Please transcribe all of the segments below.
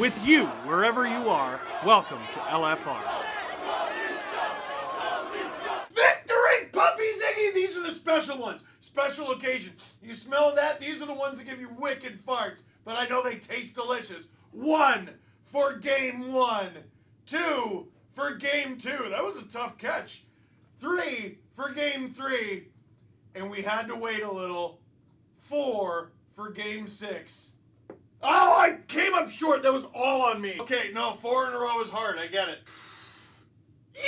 With you, wherever you are, welcome to LFR. Victory, puppy ziggy! These are the special ones. Special occasion. You smell that? These are the ones that give you wicked farts. But I know they taste delicious. 1 for game 1. 2 for game 2. That was a tough catch. 3 for game 3. And we had to wait a little. 4 for game 6. Oh, I came up short. That was all on me. Okay, no, 4 in a row is hard. I get it. Yeah!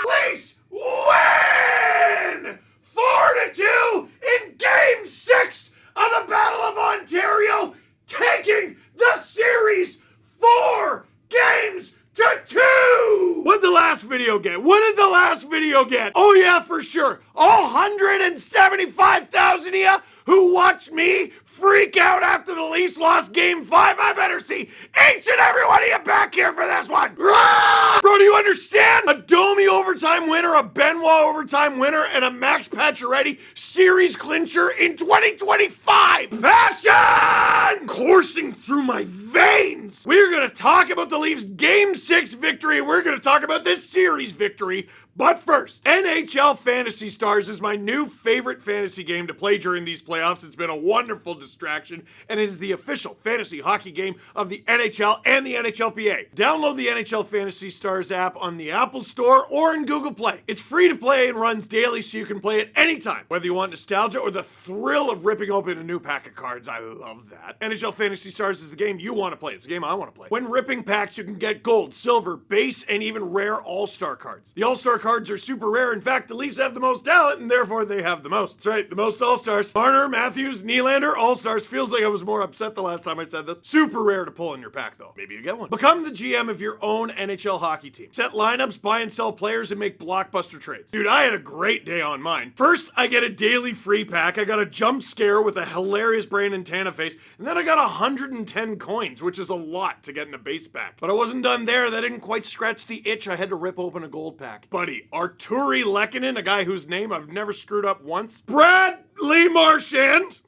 Leafs win! 4-2 in game 6 of the Battle of Ontario, taking the series 4 games to 2! What did the last video get? What did the last video get? Oh yeah, for sure. All 175,000 of you who watched me freak out after the Leafs lost game 5. I better see each and every one of you back here for this one. Rah! Bro, do you understand? A Domi overtime winner, a Benoit overtime winner, and a Max Pacioretty series clincher in 2025. Passion coursing through my veins. We're going to talk about the Leafs game 6 victory. We're going to talk about this series victory. But first, NHL Fantasy Stars is my new favorite fantasy game to play during these playoffs. It's been a wonderful distraction, and it is the official fantasy hockey game of the NHL and the NHLPA. Download the NHL Fantasy Stars app on the Apple Store or in Google Play. It's free to play and runs daily, so you can play it anytime. Whether you want nostalgia or the thrill of ripping open a new pack of cards, I love that. NHL Fantasy Stars is the game you want to play. It's the game I want to play. When ripping packs, you can get gold, silver, base, and even rare all-star cards. The all-star cards are super rare. In fact, the Leafs have the most talent, and therefore they have the most. That's right, the most all-stars. Marner, Matthews, Nylander, all-stars. Feels like I was more upset the last time I said this. Super rare to pull in your pack, though. Maybe you get one. Become the GM of your own NHL hockey team. Set lineups, buy and sell players, and make blockbuster trades. Dude, I had a great day on mine. First, I get a daily free pack. I got a jump scare with a hilarious Brandon Tana face, and then I got 110 coins, which is a lot to get in a base pack. But I wasn't done there. That didn't quite scratch the itch. I had to rip open a gold pack. Buddy, Arturi Lehkonen, a guy whose name I've never screwed up once. Bradley Marchand.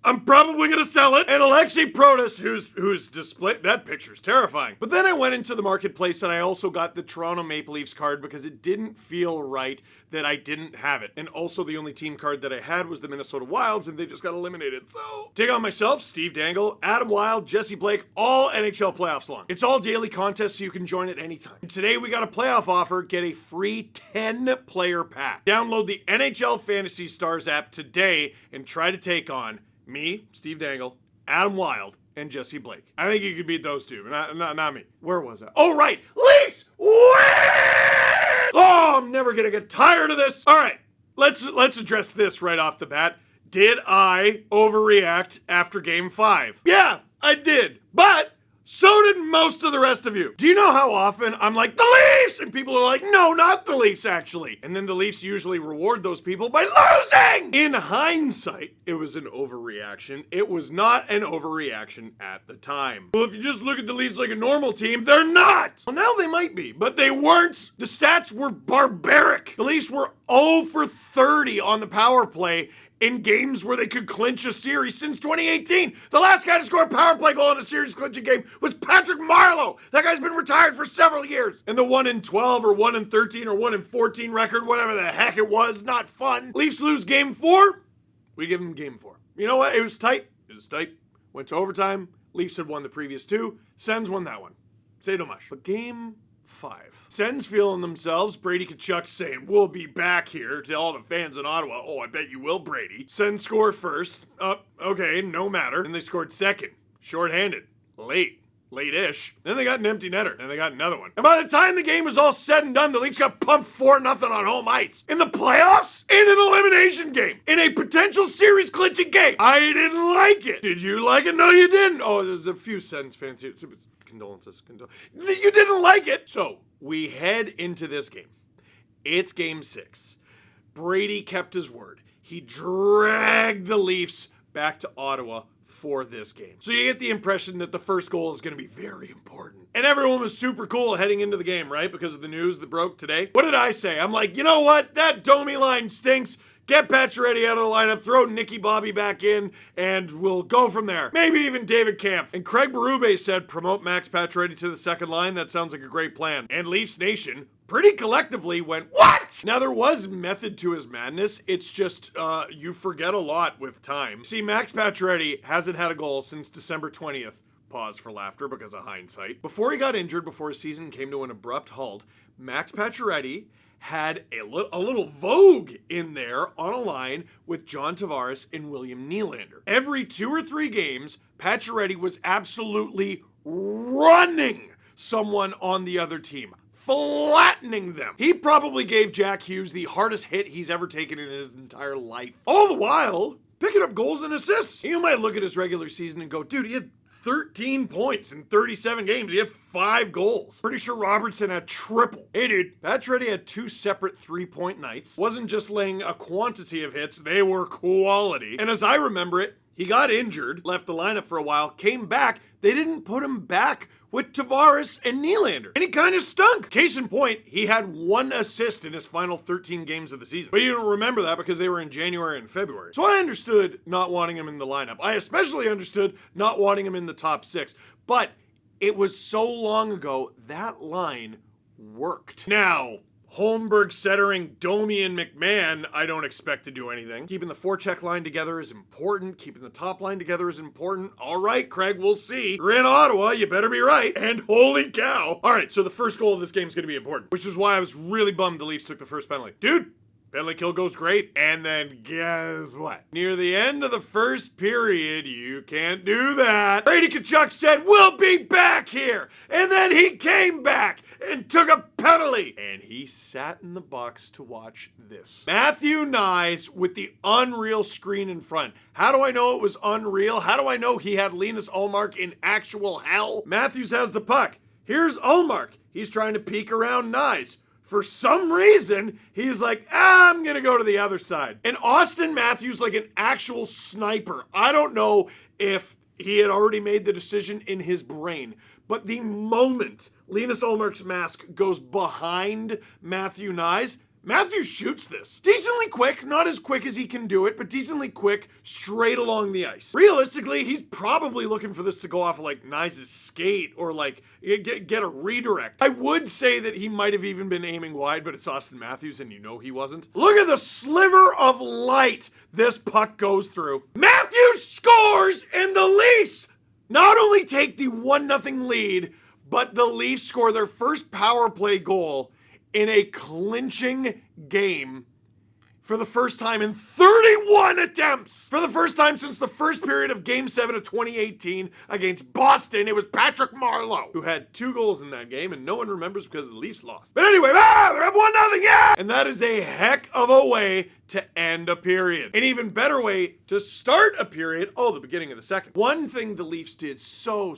I'm probably gonna sell it. And Alexei Protas, who's displayed, that picture's terrifying. But then I went into the marketplace and I also got the Toronto Maple Leafs card because it didn't feel right that I didn't have it. And also the only team card that I had was the Minnesota Wilds, and they just got eliminated. So take on myself, Steve Dangle, Adam Wild, Jesse Blake, all NHL playoffs long. It's all daily contests, so you can join at any time. And today we got a playoff offer. Get a free 10-player pack. Download the NHL Fantasy Stars app today and try to take on me, Steve Dangle, Adam Wild, and Jesse Blake. I think you could beat those two, not me. Where was I? Oh, right. Leafs win! Oh, I'm never gonna get tired of this. All right, let's address this right off the bat. Did I overreact after game 5? Yeah, I did. But so did most of the rest of you. Do you know how often I'm like, the Leafs? And people are like, no, not the Leafs, actually. And then the Leafs usually reward those people by losing! In hindsight, it was an overreaction. It was not an overreaction at the time. Well, if you just look at the Leafs like a normal team, they're not! Well, now they might be, but they weren't. The stats were barbaric. The Leafs were 0 for 30 on the power play in games where they could clinch a series since 2018. The last guy to score a power play goal in a series clinching game was Patrick Marleau. That guy's been retired for several years. And the 1-12 or 1-13 or 1-14 record, whatever the heck it was, not fun. Leafs lose game 4, we give them game 4. You know what? It was tight. It was tight. Went to overtime. Leafs had won the previous 2. Sens won that one. Say no much. But game 5. Sens feeling themselves. Brady Tkachuk saying, we'll be back here to all the fans in Ottawa. Oh, I bet you will, Brady. Sens score first. Okay, no matter. And they scored second. Shorthanded. Late-ish. Then they got an empty netter. And they got another one. And by the time the game was all said and done, the Leafs got pumped 4-0 on home ice. In the playoffs? In an elimination game. In a potential series clinching game. I didn't like it. Did you like it? No, you didn't. Oh, there's a few Sens fans here. Condolences. You didn't like it. So we head into this game. It's game 6. Brady kept his word. He dragged the Leafs back to Ottawa for this game. So you get the impression that the first goal is going to be very important. And everyone was super cool heading into the game, right? Because of the news that broke today. What did I say? I'm like, you know what? That Domi line stinks. Get Pacioretty out of the lineup, throw Nicky Bobby back in, and we'll go from there. Maybe even David Kampf. And Craig Berube said, promote Max Pacioretty to the second line. That sounds like a great plan. And Leafs Nation pretty collectively went, what? Now, there was method to his madness. It's just, you forget a lot with time. See, Max Pacioretty hasn't had a goal since December 20th. Pause for laughter because of hindsight. Before he got injured, before his season came to an abrupt halt, Max Pacioretty had a little vogue in there on a line with John Tavares and William Nylander. Every 2 or 3 games, Pacioretty was absolutely running someone on the other team, flattening them. He probably gave Jack Hughes the hardest hit he's ever taken in his entire life. All the while, picking up goals and assists. You might look at his regular season and go, dude, he had 13 points in 37 games. He had 5 goals. Pretty sure Robertson had triple. Hey, dude, Pacioretty had 2 separate 3-point nights. Wasn't just laying a quantity of hits, they were quality. And as I remember it, he got injured, left the lineup for a while, came back. They didn't put him back with Tavares and Nylander. And he kind of stunk. Case in point, he had 1 assist in his final 13 games of the season. But you don't remember that because they were in January and February. So I understood not wanting him in the lineup. I especially understood not wanting him in the top 6. But it was so long ago, that line worked. Now, Holmberg, Settering, Domi, and McMahon, I don't expect to do anything. Keeping the forecheck line together is important. Keeping the top line together is important. All right, Craig, we'll see. You're in Ottawa, you better be right. And holy cow. All right, so the first goal of this game is going to be important, which is why I was really bummed the Leafs took the first penalty. Dude, penalty kill goes great. And then guess what? Near the end of the first period, you can't do that. Brady Tkachuk said, we'll be back here. And then he came back and took a penalty. And he sat in the box to watch this. Matthew Knies with the unreal screen in front. How do I know it was unreal? How do I know he had Linus Ullmark in actual hell? Matthews has the puck. Here's Ullmark. He's trying to peek around Knies. For some reason, he's like, I'm going to go to the other side. And Austin Matthews, like an actual sniper. I don't know if he had already made the decision in his brain, but the moment Linus Ullmark's mask goes behind Matthew Knies, Matthews shoots this. Decently quick, not as quick as he can do it, but decently quick, straight along the ice. Realistically, he's probably looking for this to go off of like Knies' skate or like get a redirect. I would say that he might have even been aiming wide, but it's Austin Matthews and you know he wasn't. Look at the sliver of light this puck goes through. Matthews scores and the Leafs not only take the 1-0 lead, but the Leafs score their first power play goal in a clinching game for the first time in 31 attempts. For the first time since the first period of Game 7 of 2018 against Boston, it was Patrick Marleau who had 2 goals in that game, and no one remembers because the Leafs lost. But anyway, they're up 1-0, yeah! And that is a heck of a way to end a period. An even better way to start a period, the beginning of the second. One thing the Leafs did so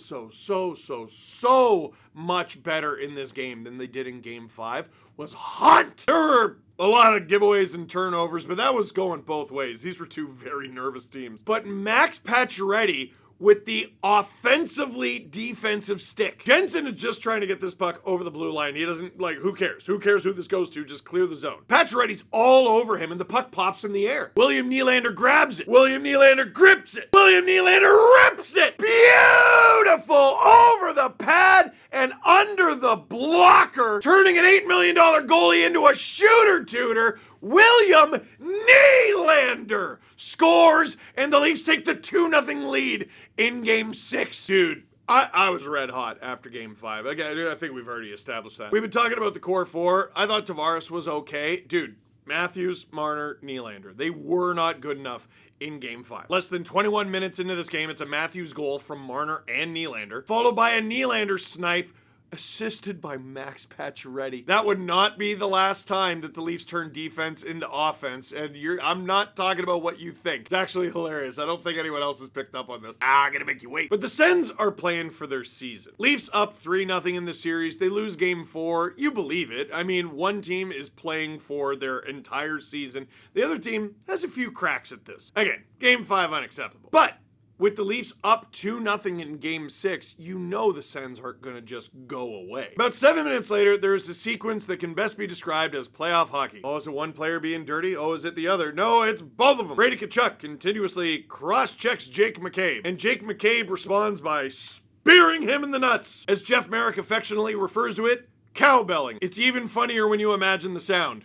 much better in this game than they did in Game 5 was hunt. There were a lot of giveaways and turnovers, but that was going both ways. These were 2 very nervous teams. But Max Pacioretty with the offensively defensive stick. Jensen is just trying to get this puck over the blue line. He doesn't, who cares? Who cares who this goes to? Just clear the zone. Pacioretty's all over him, and the puck pops in the air. William Nylander grabs it. William Nylander grips it. William Nylander rips it. Beautiful over the pad and under the blocker, turning an $8 million goalie into a shooter-tooter. William Nylander scores, and the Leafs take the 2-0 lead in Game 6. Dude, I was red hot after Game 5. I think we've already established that. We've been talking about the core 4. I thought Tavares was okay. Dude, Matthews, Marner, Nylander. They were not good enough in Game 5. Less than 21 minutes into this game, it's a Matthews goal from Marner and Nylander, followed by a Nylander snipe assisted by Max Pacioretty. That would not be the last time that the Leafs turn defense into offense, and I'm not talking about what you think. It's actually hilarious. I don't think anyone else has picked up on this. I'm gonna make you wait. But the Sens are playing for their season. Leafs up 3-0 in the series. They lose Game 4. You believe it. I mean, one team is playing for their entire season. The other team has a few cracks at this. Again, Game 5 unacceptable. But With the Leafs up 2-0 in Game 6, you know the Sens aren't going to just go away. About 7 minutes later, there's a sequence that can best be described as playoff hockey. Oh, is it one player being dirty? Oh, is it the other? No, it's both of them. Brady Tkachuk continuously cross-checks Jake McCabe, and Jake McCabe responds by spearing him in the nuts. As Jeff Merrick affectionately refers to it, cowbelling. It's even funnier when you imagine the sound.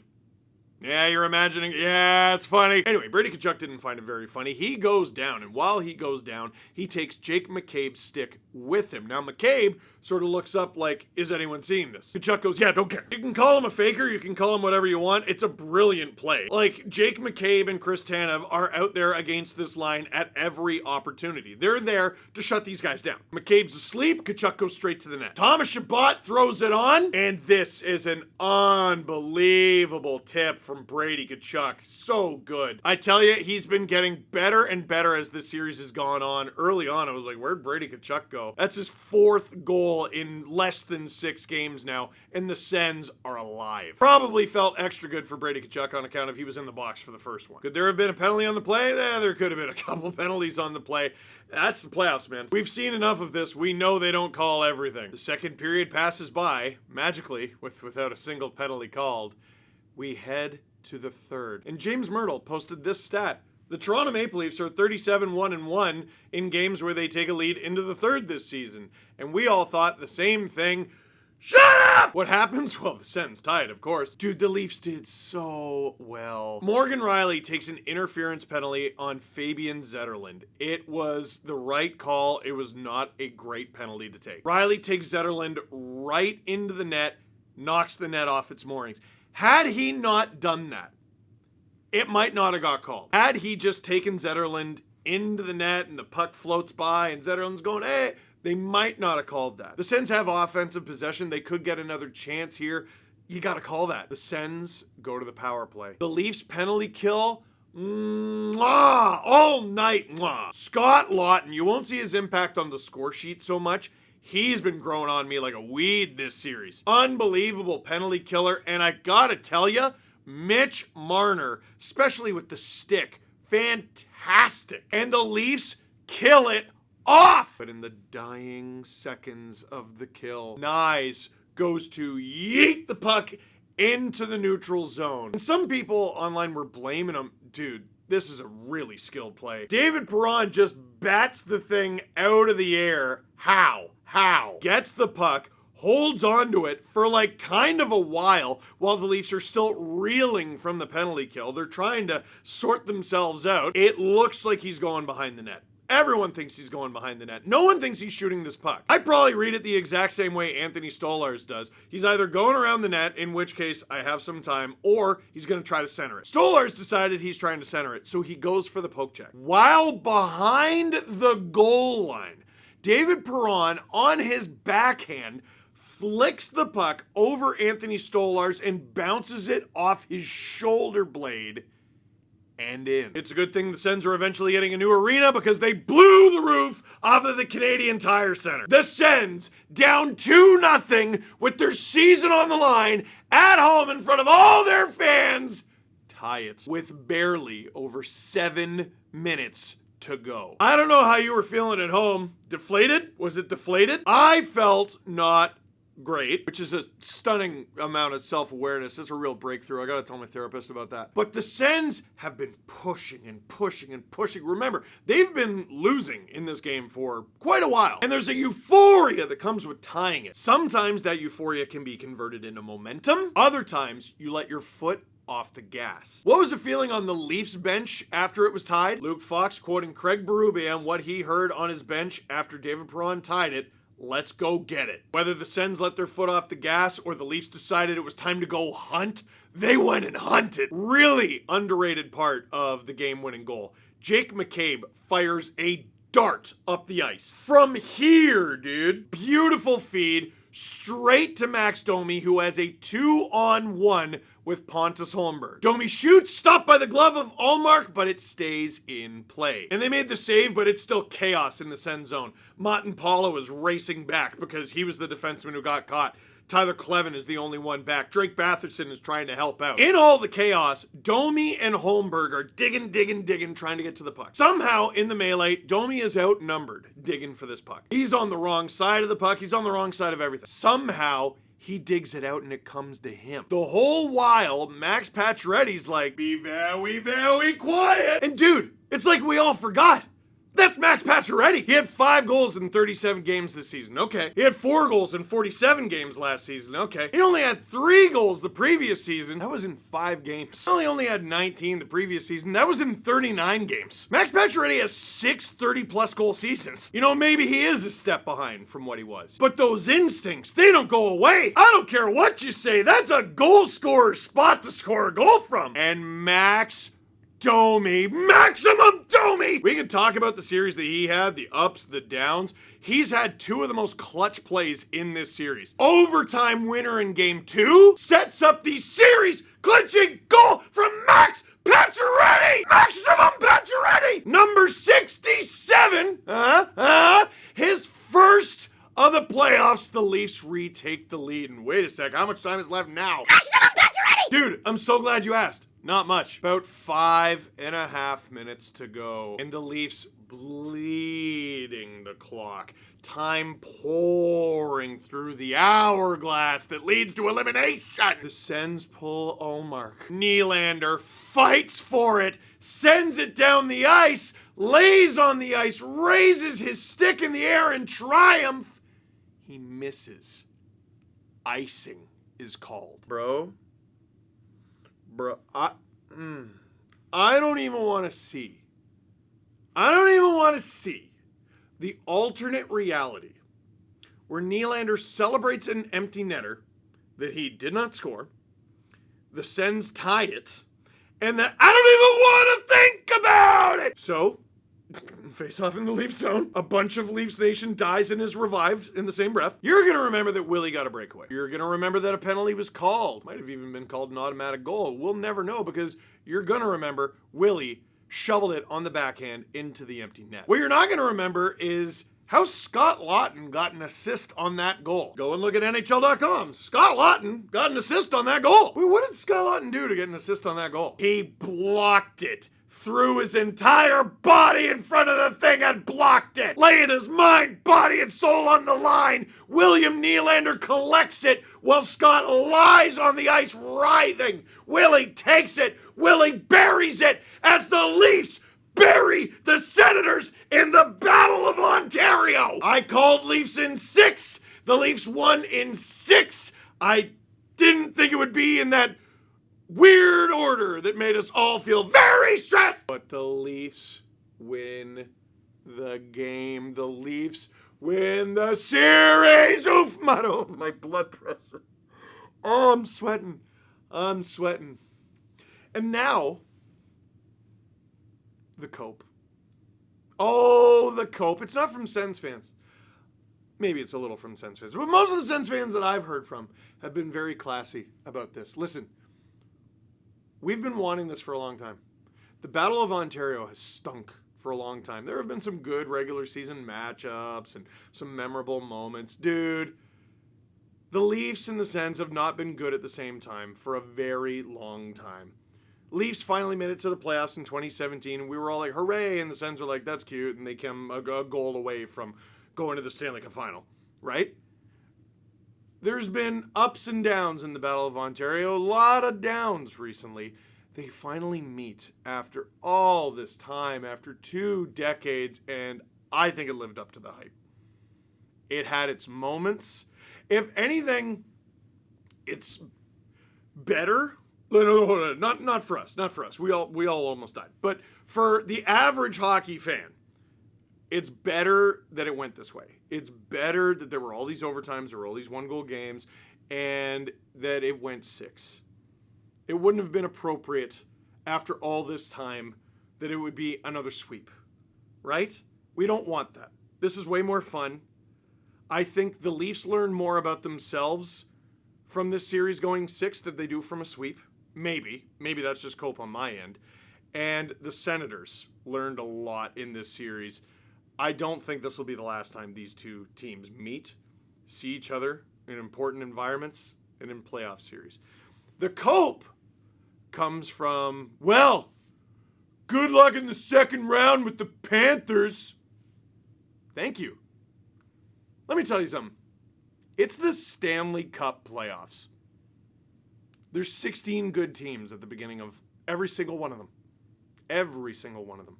Yeah, you're imagining, yeah, it's funny. Anyway, Brady Tkachuk didn't find it very funny. He goes down, and while he goes down, he takes Jake McCabe's stick with him. Now, McCabe sort of looks up like, is anyone seeing this? Tkachuk goes, yeah, don't care. You can call him a faker, you can call him whatever you want. It's a brilliant play. Like, Jake McCabe and Chris Tanev are out there against this line at every opportunity. They're there to shut these guys down. McCabe's asleep, Tkachuk goes straight to the net. Thomas Chabot throws it on, and this is an unbelievable tip from Brady Tkachuk. So good. I tell you, he's been getting better and better as this series has gone on. Early on, I was like, where'd Brady Tkachuk go? That's his 4th goal in less than 6 games now, and the Sens are alive. Probably felt extra good for Brady Tkachuk on account of he was in the box for the first one. Could there have been a penalty on the play? There could have been a couple penalties on the play. That's the playoffs, man. We've seen enough of this. We know they don't call everything. The second period passes by, magically, without a single penalty called. We head to the third. And James Myrtle posted this stat. The Toronto Maple Leafs are 37-1-1 in games where they take a lead into the third this season. And we all thought the same thing. Shut up! What happens? Well, the Sens tied, of course. Dude, the Leafs did so well. Morgan Rielly takes an interference penalty on Fabian Zetterlund. It was the right call. It was not a great penalty to take. Rielly takes Zetterlund right into the net, knocks the net off its moorings. Had he not done that, it might not have got called. Had he just taken Zetterlund into the net and the puck floats by and Zetterlund's going, hey, they might not have called that. The Sens have offensive possession. They could get another chance here. You got to call that. The Sens go to the power play. The Leafs penalty kill, all night. Scott Laughton, you won't see his impact on the score sheet so much. He's been growing on me like a weed this series. Unbelievable penalty killer. And I got to tell you, Mitch Marner, especially with the stick, fantastic. And the Leafs kill it off. But in the dying seconds of the kill, Nyes goes to yeet the puck into the neutral zone. And some people online were blaming him. Dude, this is a really skilled play. David Perron just bats the thing out of the air. How? Gets the puck, holds onto it for like kind of a while the Leafs are still reeling from the penalty kill. They're trying to sort themselves out. It looks like he's going behind the net. Everyone thinks he's going behind the net. No one thinks he's shooting this puck. I probably read it the exact same way Anthony Stolarz does. He's either going around the net, in which case I have some time, or he's going to try to center it. Stolarz decided he's trying to center it, so he goes for the poke check. While behind the goal line, David Perron, on his backhand, flicks the puck over Anthony Stolarz and bounces it off his shoulder blade and in. It's a good thing the Sens are eventually getting a new arena because they blew the roof off of the Canadian Tire Center. The Sens, down 2-0 with their season on the line, at home in front of all their fans, tie it with barely over 7 minutes to go. I don't know how you were feeling at home. Deflated? Was it deflated? I felt not great, which is a stunning amount of self-awareness. It's a real breakthrough. I gotta tell my therapist about that. But the Sens have been pushing and pushing and pushing. Remember, they've been losing in this game for quite a while. And there's a euphoria that comes with tying it. Sometimes that euphoria can be converted into momentum. Other times, you let your foot off the gas. What was the feeling on the Leafs bench after it was tied? Luke Fox quoting Craig Berube on what he heard on his bench after David Perron tied it. Let's go get it. Whether the Sens let their foot off the gas or the Leafs decided it was time to go hunt, they went and hunted. Really underrated part of the game-winning goal. Jake McCabe fires a dart up the ice. From here, dude. Beautiful feed. Straight to Max Domi, who has a 2-on-1 with Pontus Holmberg. Domi shoots, stopped by the glove of Ullmark, but it stays in play. And they made the save, but it's still chaos in the Sens zone. Martin Paulo is racing back because he was the defenseman who got caught. Tyler Clevin is the only one back. Drake Batherson is trying to help out. In all the chaos, Domi and Holmberg are digging, trying to get to the puck. Somehow, in the melee, Domi is outnumbered, digging for this puck. He's on the wrong side of the puck. He's on the wrong side of everything. Somehow, he digs it out and it comes to him. The whole while, Max Pacioretty's like, be very quiet. And dude, it's like we all forgot. That's Max Pacioretty. He had 5 goals in 37 games this season. Okay. He had 4 goals in 47 games last season. Okay. He only had 3 goals the previous season. That was in 5 games. He only had 19 the previous season. That was in 39 games. Max Pacioretty has 6 30-plus goal seasons. You know, maybe he is a step behind from what he was. But those instincts, they don't go away. I don't care what you say. That's a goal scorer's spot to score a goal from. And Max Domi, maximum Domi! We can talk about the series that he had, the ups, the downs. He's had 2 of the most clutch plays in this series. Overtime winner in game 2 sets up the series clinching goal from Max Pacioretty! Maximum Pacioretty! Number 67, his first of the playoffs, the Leafs retake the lead. And wait a sec, how much time is left now? Maximum Pacioretty! Dude, I'm so glad you asked. Not much. About 5.5 minutes to go. And the Leafs bleeding the clock. Time pouring through the hourglass that leads to elimination. The Sens pull Ullmark. Nylander fights for it, sends it down the ice, lays on the ice, raises his stick in the air in triumph. He misses. Icing is called. Bro, I don't even want to see. I don't even want to see the alternate reality where Nylander celebrates an empty netter that he did not score, the Sens tie it, and that I don't even want to think about it! So, face off in the Leaf zone. A bunch of Leafs Nation dies and is revived in the same breath. You're going to remember that Willie got a breakaway. You're going to remember that a penalty was called. Might have even been called an automatic goal. We'll never know because you're going to remember Willie shoveled it on the backhand into the empty net. What you're not going to remember is how Scott Laughton got an assist on that goal. Go and look at NHL.com. Scott Laughton got an assist on that goal. Wait, what did Scott Laughton do to get an assist on that goal? He blocked it. Threw his entire body in front of the thing and blocked it. Laying his mind, body, and soul on the line. William Nylander collects it while Scott lies on the ice writhing. Willie takes it. Willie buries it as the Leafs bury the Senators in the Battle of Ontario. I called Leafs in 6. The Leafs won in 6. I didn't think it would be in that weird order that made us all feel very stressed. But the Leafs win the game. The Leafs win the series. Oof, my blood pressure. Oh, I'm sweating. And now, the cope. Oh, the cope. It's not from Sens fans. Maybe it's a little from Sens fans. But most of the Sens fans that I've heard from have been very classy about this. Listen. We've been wanting this for a long time. The Battle of Ontario has stunk for a long time. There have been some good regular season matchups and some memorable moments. Dude, the Leafs and the Sens have not been good at the same time for a very long time. Leafs finally made it to the playoffs in 2017, and we were all like, hooray, and the Sens were like, that's cute, and they came a goal away from going to the Stanley Cup final, right? There's been ups and downs in the Battle of Ontario, a lot of downs recently. They finally meet after all this time, after 2 decades, and I think it lived up to the hype. It had its moments. If anything, it's better. No, not for us. We all almost died. But for the average hockey fan, it's better that it went this way. It's better that there were all these overtimes, there were all these 1-goal games, and that it went 6. It wouldn't have been appropriate after all this time that it would be another sweep, right? We don't want that. This is way more fun. I think the Leafs learn more about themselves from this series going 6 than they do from a sweep. Maybe that's just cope on my end. And the Senators learned a lot in this series. I don't think this will be the last time these 2 teams meet, see each other in important environments and in playoff series. The cope comes from, well, good luck in the second round with the Panthers. Thank you. Let me tell you something. It's the Stanley Cup Playoffs. There's 16 good teams at the beginning of every single one of them. Every single one of them.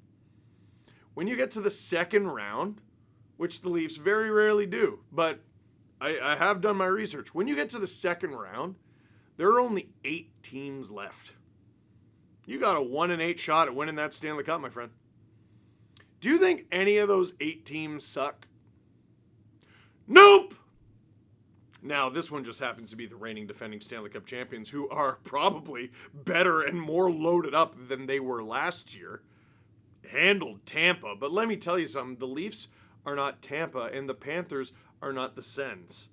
When you get to the second round, which the Leafs very rarely do, but I have done my research. When you get to the second round, there are only 8 teams left. You got a 1 in 8 shot at winning that Stanley Cup, my friend. Do you think any of those 8 teams suck? Nope! Now, this one just happens to be the reigning defending Stanley Cup champions, who are probably better and more loaded up than they were last year. Handled Tampa, but let me tell you something. The Leafs are not Tampa, and the Panthers are not the Sens.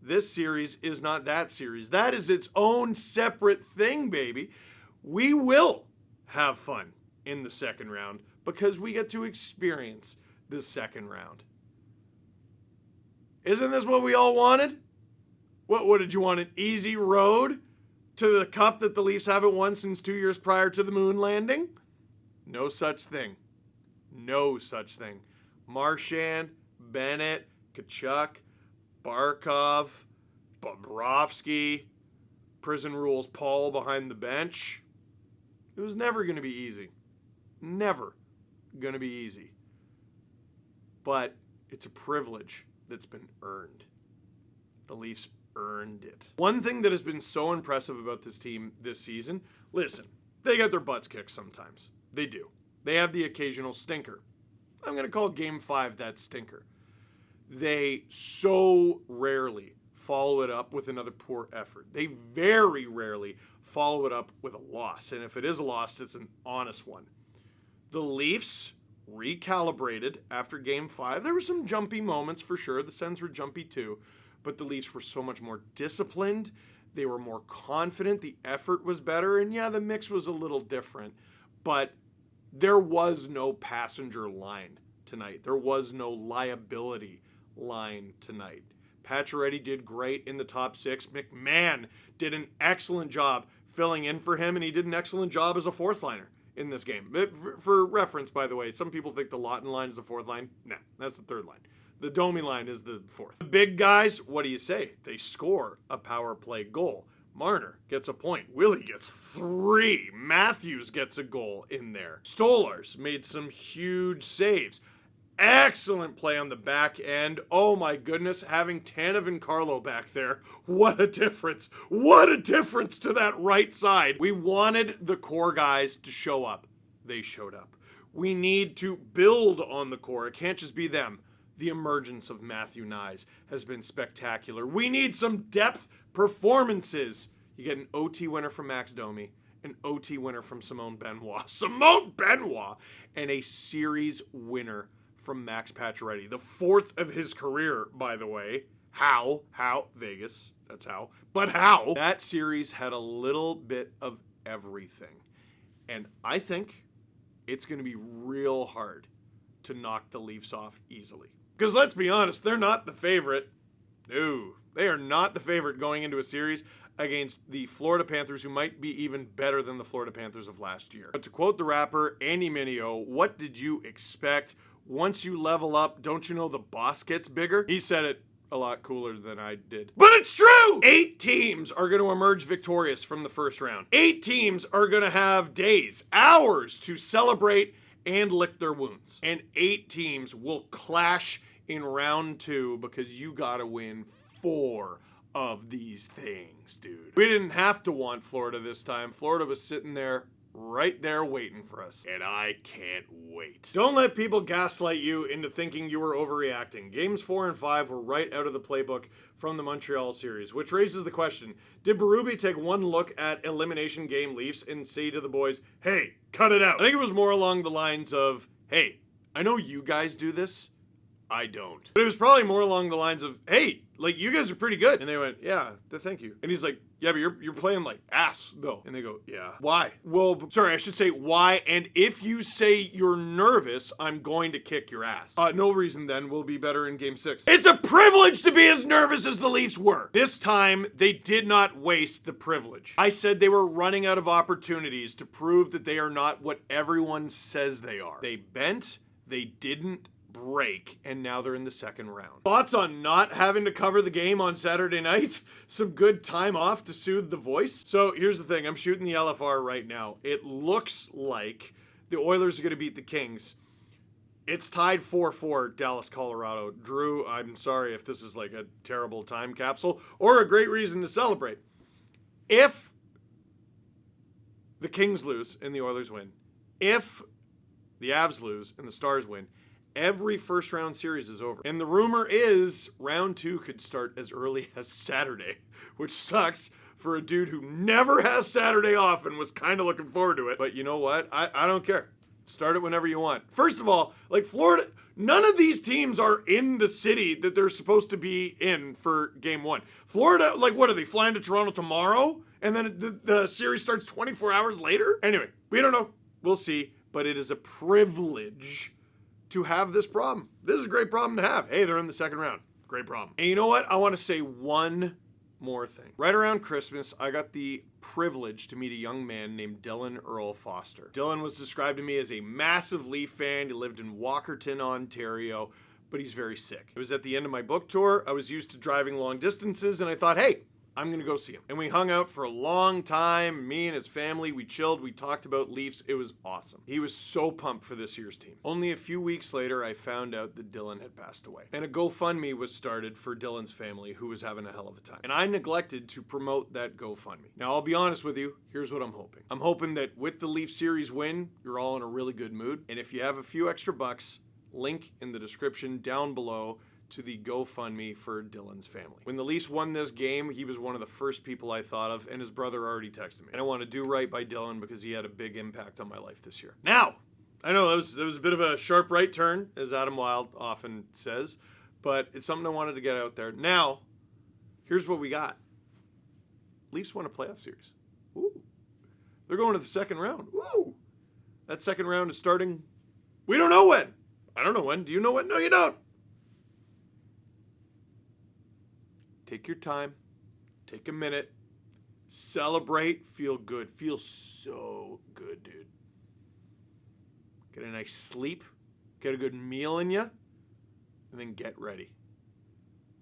This series is not that series. That is its own separate thing, baby. We will have fun in the second round because we get to experience the second round. Isn't this what we all wanted? What did you want, an easy road to the cup that the Leafs haven't won since 2 years prior to the moon landing? No such thing. No such thing. Marchand, Bennett, Tkachuk, Barkov, Bobrovsky, Prison Rules Paul behind the bench. It was never going to be easy. Never going to be easy. But it's a privilege that's been earned. The Leafs earned it. One thing that has been so impressive about this team this season, listen, they get their butts kicked sometimes. They do. They have the occasional stinker. I'm going to call Game 5 that stinker. They so rarely follow it up with another poor effort. They very rarely follow it up with a loss. And if it is a loss, it's an honest one. The Leafs recalibrated after Game 5. There were some jumpy moments for sure. The Sens were jumpy too. But the Leafs were so much more disciplined. They were more confident. The effort was better. And yeah, the mix was a little different. But there was no passenger line tonight. There was no liability line tonight. Pacioretty did great in the top 6. McMahon did an excellent job filling in for him, and he did an excellent job as a fourth liner in this game. For reference, by the way, some people think the Lawton line is the fourth line. No, that's the third line. The Domi line is the fourth. The big guys, what do you say? They score a power play goal. Marner gets a point. Willie gets 3. Matthews gets a goal in there. Stolarz made some huge saves. Excellent play on the back end. Oh my goodness, having Tanev and Carlo back there. What a difference. What a difference to that right side. We wanted the core guys to show up. They showed up. We need to build on the core. It can't just be them. The emergence of Matthew Nyes has been spectacular. We need some depth performances. You get an OT winner from Max Domi, an OT winner from Simone Benoit, and a series winner from Max Pacioretty. The 4th of his career, by the way. How? Vegas. That's how. But how? That series had a little bit of everything. And I think it's going to be real hard to knock the Leafs off easily. Because let's be honest, they're not the favorite. No, they are not the favorite going into a series against the Florida Panthers, who might be even better than the Florida Panthers of last year. But to quote the rapper Andy Mineo, what did you expect? Once you level up, don't you know the boss gets bigger? He said it a lot cooler than I did. But it's true! 8 teams are going to emerge victorious from the first round. 8 teams are going to have days, hours to celebrate and lick their wounds. And 8 teams will clash in round 2 because you gotta win 4 of these things, dude. We didn't have to want Florida this time. Florida was sitting there, right there waiting for us. And I can't wait. Don't let people gaslight you into thinking you were overreacting. Games 4 and 5 were right out of the playbook from the Montreal series, which raises the question, did Berube take one look at Elimination Game Leafs and say to the boys, hey, cut it out? I think it was more along the lines of, hey, I know you guys do this, I don't. But it was probably more along the lines of, hey, like, you guys are pretty good. And they went, yeah, thank you. And he's like, yeah, but you're playing like ass though. And they go, yeah. Why? Well, sorry, I should say why. And if you say you're nervous, I'm going to kick your ass. No reason then. We'll be better in game 6. It's a privilege to be as nervous as the Leafs were. This time, they did not waste the privilege. I said they were running out of opportunities to prove that they are not what everyone says they are. They bent, they didn't break, and now they're in the second round. Thoughts on not having to cover the game on Saturday night? Some good time off to soothe the voice? So here's the thing, I'm shooting the LFR right now. It looks like the Oilers are going to beat the Kings. It's tied 4-4 Dallas, Colorado. Drew, I'm sorry if this is like a terrible time capsule or a great reason to celebrate. If the Kings lose and the Oilers win, if the Avs lose and the Stars win, every first round series is over. And the rumor is round 2 could start as early as Saturday, which sucks for a dude who never has Saturday off and was kind of looking forward to it. But you know what? I don't care. Start it whenever you want. First of all, like Florida, none of these teams are in the city that they're supposed to be in for game 1. Florida, like what are they, flying to Toronto tomorrow? And then the series starts 24 hours later? Anyway, we don't know. We'll see. But it is a privilege to have this problem. This is a great problem to have. Hey, they're in the second round. Great problem. And you know what? I want to say one more thing. Right around Christmas, I got the privilege to meet a young man named Dylan Earl Foster. Dylan was described to me as a massive Leaf fan. He lived in Walkerton, Ontario, but he's very sick. It was at the end of my book tour. I was used to driving long distances, and I thought, hey, I'm going to go see him. And we hung out for a long time. Me and his family, we chilled. We talked about Leafs. It was awesome. He was so pumped for this year's team. Only a few weeks later, I found out that Dylan had passed away. And a GoFundMe was started for Dylan's family, who was having a hell of a time. And I neglected to promote that GoFundMe. Now, I'll be honest with you. Here's what I'm hoping. I'm hoping that with the Leaf series win, you're all in a really good mood. And if you have a few extra bucks, link in the description down below to the GoFundMe for Dylan's family. When the Leafs won this game, he was one of the first people I thought of, and his brother already texted me. And I want to do right by Dylan because he had a big impact on my life this year. Now, I know that was a bit of a sharp right turn, as Adam Wilde often says, but it's something I wanted to get out there. Now, here's what we got. Leafs won a playoff series. Ooh. They're going to the second round. Woo! That second round is starting, we don't know when. I don't know when. Do you know when? No, you don't. Take your time, take a minute, celebrate, feel good. Feel so good, dude. Get a nice sleep, get a good meal in you, and then get ready.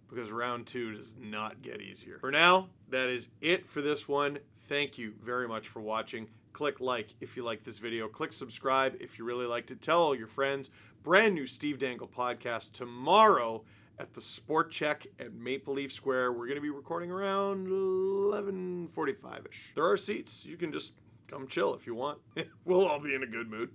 Because round 2 does not get easier. For now, that is it for this one. Thank you very much for watching. Click like if you like this video. Click subscribe if you really liked it. Tell all your friends. Brand new Steve Dangle podcast tomorrow at the Sport Check at Maple Leaf Square. We're going to be recording around 11:45-ish. There are seats. You can just come chill if you want. We'll all be in a good mood.